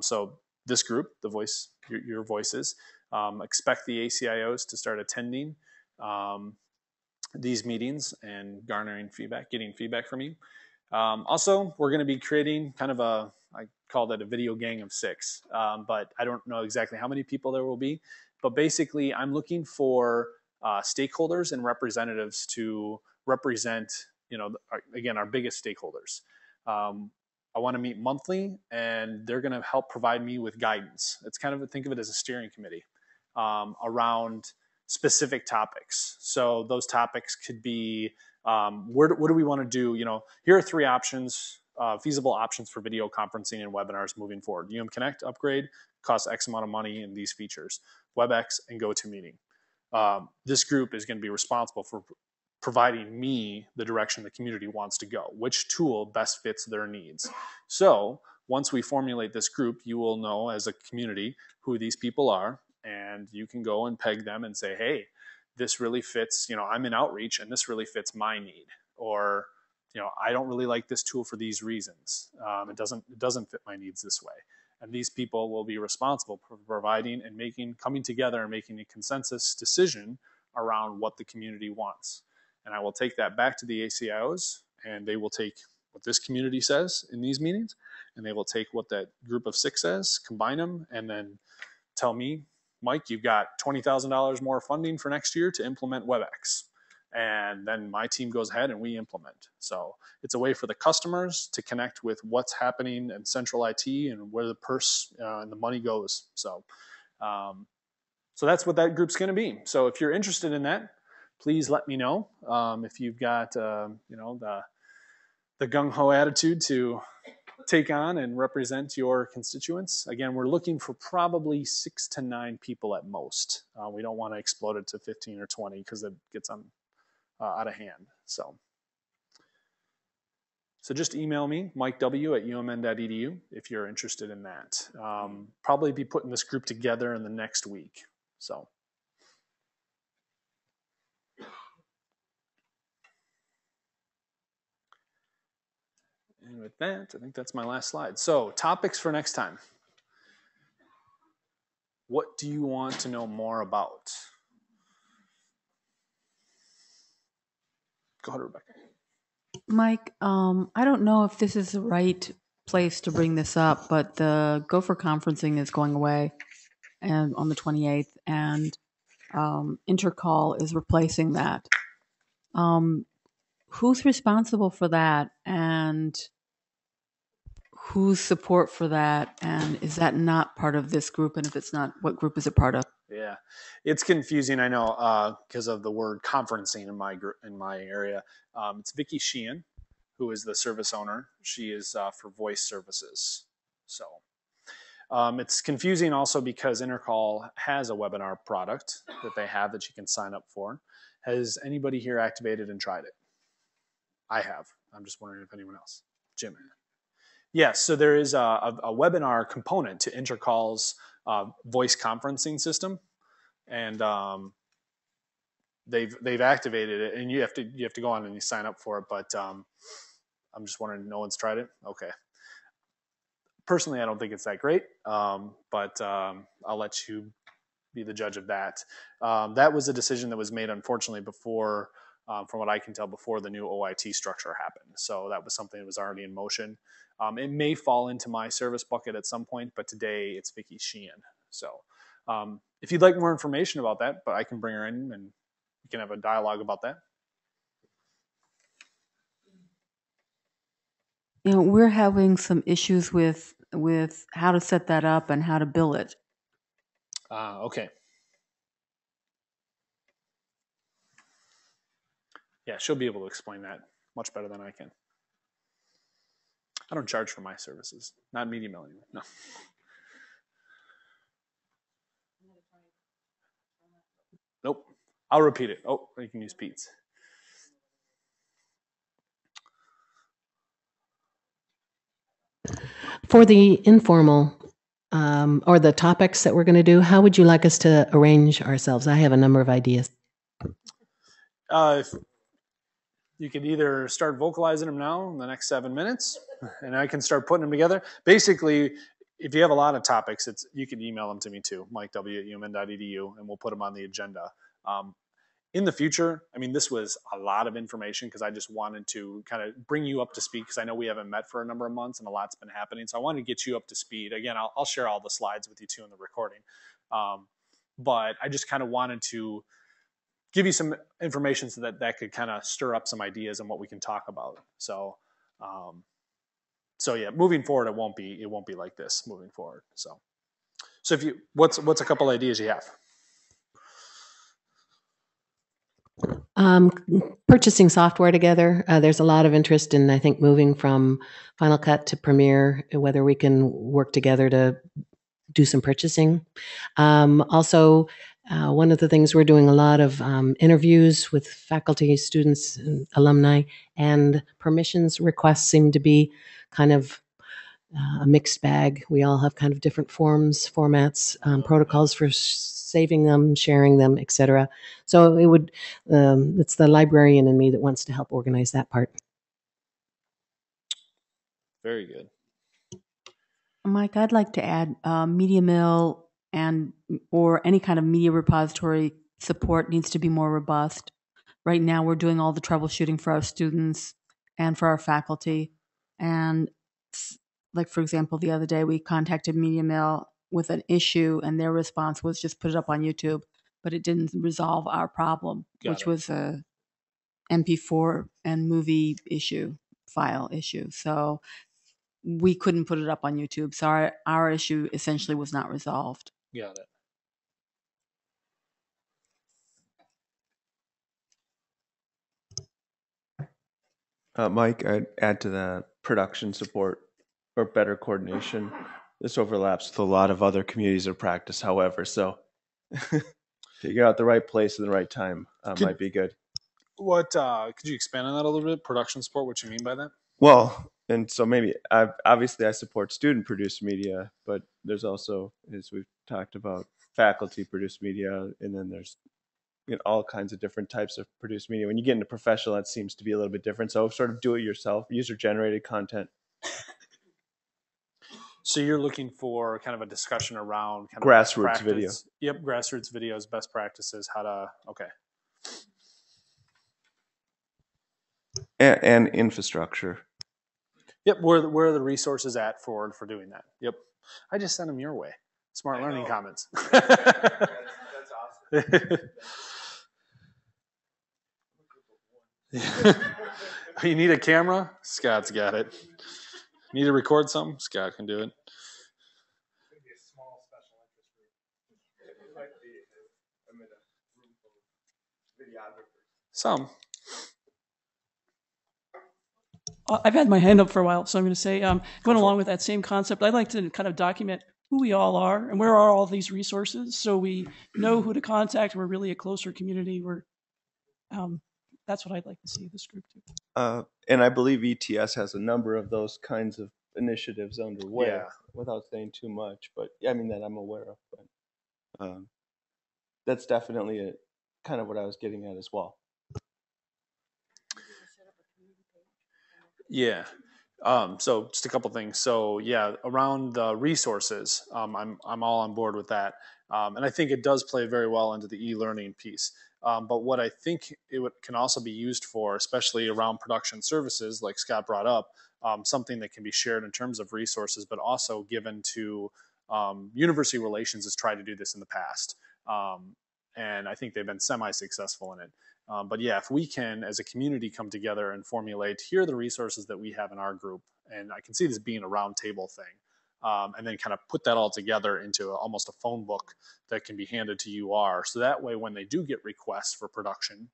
So this group, the voice, your voices, expect the ACIOs to start attending these meetings and garnering feedback, getting feedback from you. Also, we're going to be creating kind of I call that a video gang of 6, but I don't know exactly how many people there will be. But basically, I'm looking for stakeholders and representatives to represent, again, our biggest stakeholders. I want to meet monthly, and they're going to help provide me with guidance. It's kind of, think of it as a steering committee around specific topics. So those topics could be, what do we want to do? Here are 3 options, feasible options for video conferencing and webinars moving forward. UM Connect upgrade costs X amount of money in these features. WebEx and GoToMeeting. This group is going to be responsible for providing me the direction the community wants to go, which tool best fits their needs. So once we formulate this group, you will know as a community who these people are, and you can go and peg them and say, hey, this really fits, I'm in outreach and this really fits my need. Or, I don't really like this tool for these reasons. It doesn't fit my needs this way. And these people will be responsible for providing and coming together and making a consensus decision around what the community wants. And I will take that back to the ACIOs, and they will take what this community says in these meetings, and they will take what that group of 6 says, combine them, and then tell me, Mike, you've got $20,000 more funding for next year to implement WebEx. And then my team goes ahead and we implement. So it's a way for the customers to connect with what's happening in central IT and where the purse and the money goes. So that's what that group's going to be. So if you're interested in that, please let me know. If you've got the gung-ho attitude to take on and represent your constituents. Again, we're looking for probably 6 to 9 people at most. We don't want to explode it to 15 or 20 because it gets out of hand. So just email me, mikew@umn.edu, if you're interested in that. Probably be putting this group together in the next week. So. And with that, I think that's my last slide. So topics for next time. What do you want to know more about? Go ahead, Rebecca. Mike, I don't know if this is the right place to bring this up, but the Gopher conferencing is going away and on the 28th, and Intercall is replacing that. Who's responsible for that, and whose support for that, and is that not part of this group? And if it's not, what group is it part of? Yeah, it's confusing, I know, because of the word conferencing in my group, in my area. It's Vicki Sheehan, who is the service owner. She is for voice services. So it's confusing also because Intercall has a webinar product that they have that you can sign up for. Has anybody here activated and tried it? I have. I'm just wondering if anyone else. Jim. Yes, so there is a webinar component to Intercall's voice conferencing system, and they've activated it, and you have to go on and you sign up for it. But I'm just wondering, no one's tried it? Okay. Personally, I don't think it's that great, but I'll let you be the judge of that. That was a decision that was made, unfortunately, before, from what I can tell, before the new OIT structure happened. So that was something that was already in motion. It may fall into my service bucket at some point, but today it's Vicki Sheehan. So if you'd like more information about that, but I can bring her in and we can have a dialogue about that. We're having some issues with how to set that up and how to bill it. Okay. Yeah, she'll be able to explain that much better than I can. I don't charge for my services. Not Media Million, no. Nope. I'll repeat it. Oh, you can use Pete's. For the informal or the topics that we're going to do, how would you like us to arrange ourselves? I have a number of ideas. You could either start vocalizing them now in the next 7 minutes, and I can start putting them together. Basically, if you have a lot of topics, you can email them to me too, mikew@umn.edu, and we'll put them on the agenda. In the future, I mean, this was a lot of information because I just wanted to kind of bring you up to speed because I know we haven't met for a number of months and a lot's been happening. So I wanted to get you up to speed. Again, I'll share all the slides with you too in the recording. But I just kind of wanted to give you some information so that could kind of stir up some ideas on what we can talk about. So, yeah, moving forward, it won't be like this moving forward. So if you, what's a couple ideas you have? Purchasing software together. There's a lot of interest in, I think, moving from Final Cut to Premiere, whether we can work together to do some purchasing. Also, one of the things we're doing a lot of interviews with faculty, students, and alumni, and permissions requests seem to be kind of a mixed bag. We all have kind of different forms, formats, protocols for saving them, sharing them, etc. So it would, it's the librarian in me that wants to help organize that part. Very good. Mike, I'd like to add Media Mill and or any kind of media repository support needs to be more robust. Right now, we're doing all the troubleshooting for our students and for our faculty. And like, for example, the other day we contacted Media Mill with an issue and their response was just put it up on YouTube, but it didn't resolve our problem, which was a MP4 and movie issue, file issue. So we couldn't put it up on YouTube. So our issue essentially was not resolved. Got it. Mike, I'd add to that production support or better coordination. This overlaps with a lot of other communities of practice, however, so figure out the right place and the right time might be good. What could you expand on that a little bit? Production support, what you mean by that? Well, and so maybe obviously I support student produced media, but there's also, as we've talked about, faculty produced media, and then there's all kinds of different types of produced media. When you get into professional, that seems to be a little bit different. So sort of do it yourself, user generated content. So you're looking for kind of a discussion around kind grassroots of video. Yep, grassroots videos, best practices, how to, okay. And infrastructure. Yep, where are the resources at for doing that? Yep. I just sent them your way. Smart learning comments. That's awesome. You need a camera? Scott's got it. Need to record something? Scott can do it. Maybe a small special interest group. I'm in a room full of videographers. Some. I've had my hand up for a while, so I'm going to say, going along with that same concept, I'd like to kind of document who we all are and where are all these resources so we know who to contact. We're really a closer community. That's what I'd like to see this group do. And I believe ETS has a number of those kinds of initiatives underway, without saying too much, but I mean that I'm aware of. But that's definitely kind of what I was getting at as well. Yeah. So just a couple things. So yeah, around the resources, I'm all on board with that. And I think it does play very well into the e-learning piece. But what I think can also be used for, especially around production services, like Scott brought up, something that can be shared in terms of resources, but also given to university relations has tried to do this in the past. And I think they've been semi-successful in it. But yeah, if we can, as a community, come together and formulate, here are the resources that we have in our group, and I can see this being a roundtable thing, and then kind of put that all together into almost a phone book that can be handed to UR. So that way, when they do get requests for production,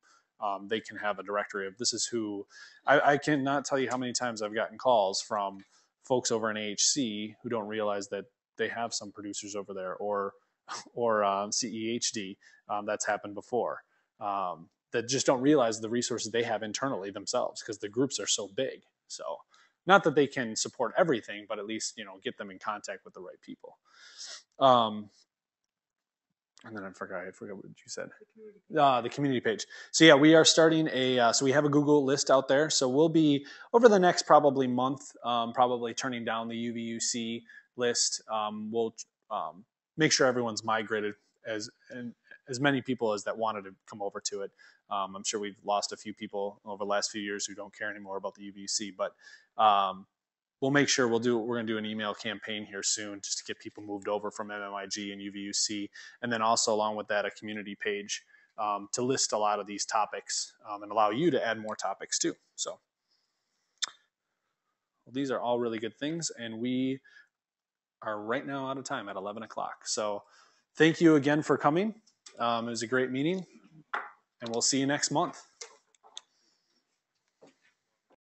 they can have a directory of this is who. I cannot tell you how many times I've gotten calls from folks over in AHC who don't realize that they have some producers over there, or CEHD. That's happened before. That just don't realize the resources they have internally themselves because the groups are so big. So not that they can support everything, but at least, get them in contact with the right people. And then I forgot what you said. The community page. So yeah, we are starting so we have a Google list out there. So we'll be, over the next probably month, probably turning down the UVUC list. We'll make sure everyone's migrated as many people as that wanted to come over to it. I'm sure we've lost a few people over the last few years who don't care anymore about the UVC, but we'll make sure we're going to do an email campaign here soon just to get people moved over from MMIG and UVUC. And then also along with that, a community page to list a lot of these topics and allow you to add more topics too. So these are all really good things. And we are right now out of time at 11 o'clock. So thank you again for coming. It was a great meeting, and we'll see you next month.